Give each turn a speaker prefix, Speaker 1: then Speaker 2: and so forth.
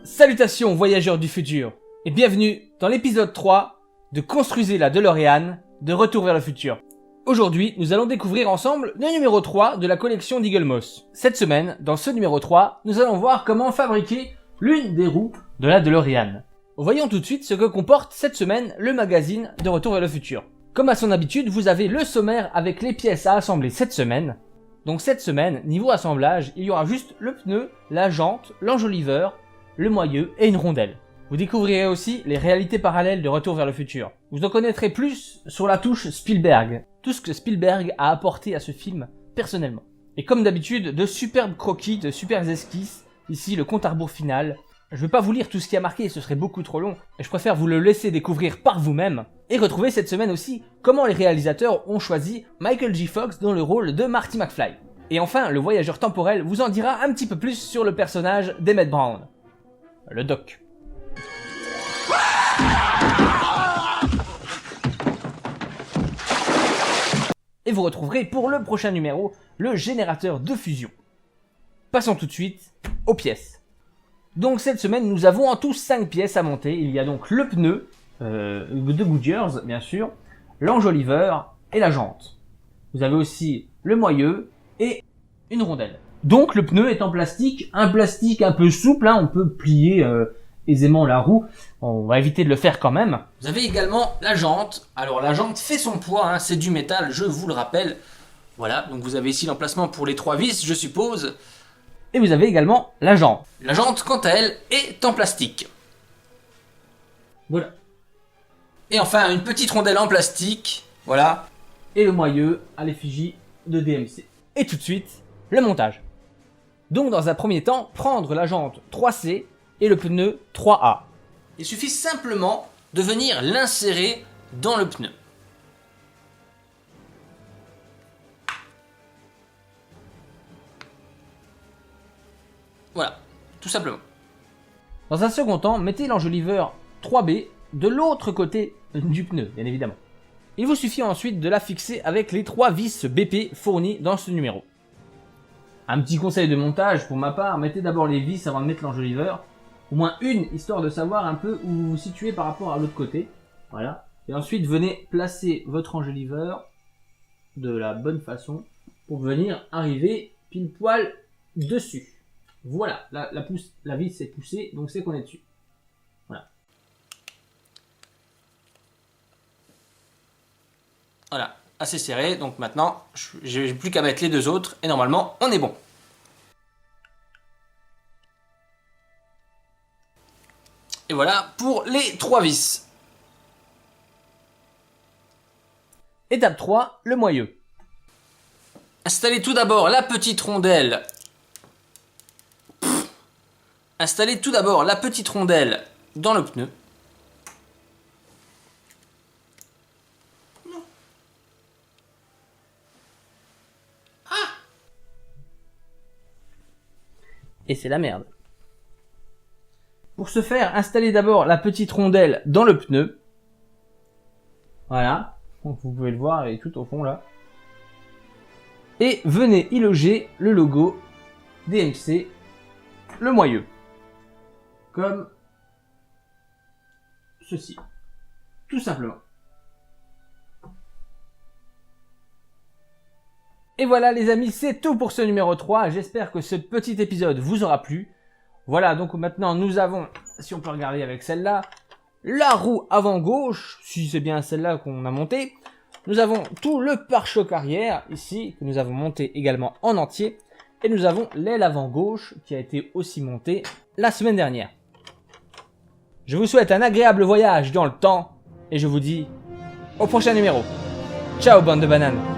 Speaker 1: Salutations voyageurs du futur et bienvenue dans l'épisode 3 de Construisez la DeLorean de Retour vers le futur. Aujourd'hui, nous allons découvrir ensemble le numéro 3 de la collection d'Eagle Moss. Cette semaine, dans ce numéro 3, nous allons voir comment fabriquer l'une des roues de la DeLorean. Voyons tout de suite ce que comporte cette semaine le magazine de Retour vers le futur. Comme à son habitude, vous avez le sommaire avec les pièces à assembler cette semaine. Donc cette semaine, niveau assemblage, il y aura juste le pneu, la jante, l'enjoliveur, le moyeu et une rondelle. Vous découvrirez aussi les réalités parallèles de Retour vers le futur. Vous en connaîtrez plus sur la touche Spielberg, tout ce que Spielberg a apporté à ce film personnellement. Et comme d'habitude, de superbes croquis, de superbes esquisses, ici le compte à rebours final. Je ne vais pas vous lire tout ce qui a marqué, ce serait beaucoup trop long, et je préfère vous le laisser découvrir par vous-même, et retrouver cette semaine aussi comment les réalisateurs ont choisi Michael J. Fox dans le rôle de Marty McFly. Et enfin, le voyageur temporel vous en dira un petit peu plus sur le personnage d'Emmett Brown. Le doc. Et vous retrouverez pour le prochain numéro le générateur de fusion. Passons tout de suite aux pièces. Donc cette semaine nous avons en tout 5 pièces à monter. Il y a donc le pneu de Goodyear bien sûr, l'enjoliveur et la jante. Vous avez aussi le moyeu et une rondelle. Donc le pneu est en plastique, un plastique un peu souple, on peut plier aisément la roue, on va éviter de le faire quand même. Vous avez également la jante, alors la jante fait son poids, c'est du métal, je vous le rappelle. Voilà, donc vous avez ici l'emplacement pour les 3 vis, je suppose. Et vous avez également la jante. La jante, quant à elle, est en plastique. Voilà. Et enfin, une petite rondelle en plastique, voilà. Et le moyeu à l'effigie de DMC. Et tout de suite, le montage. Donc dans un premier temps, prendre la jante 3C et le pneu 3A. Il suffit simplement de venir l'insérer dans le pneu. Voilà, tout simplement. Dans un second temps, mettez l'enjoliveur 3B de l'autre côté du pneu, bien évidemment. Il vous suffit ensuite de la fixer avec les 3 vis BP fournies dans ce numéro. Un petit conseil de montage pour ma part, mettez d'abord les vis avant de mettre l'enjoliveur. Au moins une, histoire de savoir un peu où vous vous situez par rapport à l'autre côté. Voilà. Et ensuite, venez placer votre enjoliveur de la bonne façon pour venir arriver pile poil dessus. Voilà, la vis est poussée, donc c'est qu'on est dessus. Voilà. Voilà, assez serré, donc maintenant, j'ai plus qu'à mettre les 2 autres, et normalement, on est bon. Et voilà pour les 3 vis. Étape 3, le moyeu. Installez tout d'abord la petite rondelle. Installez tout d'abord la petite rondelle dans le pneu. Et c'est la merde. Pour ce faire, installez d'abord la petite rondelle dans le pneu. Voilà. Vous pouvez le voir, elle est tout au fond là. Et venez y loger le logo DMC, le moyeu. Comme ceci. Tout simplement. Et voilà les amis, c'est tout pour ce numéro 3. J'espère que ce petit épisode vous aura plu. Voilà, donc maintenant nous avons, si on peut regarder avec celle-là, la roue avant gauche, si c'est bien celle-là qu'on a montée. Nous avons tout le pare-choc arrière, ici, que nous avons monté également en entier. Et nous avons l'aile avant gauche, qui a été aussi montée la semaine dernière. Je vous souhaite un agréable voyage dans le temps, et je vous dis au prochain numéro. Ciao bande de bananes.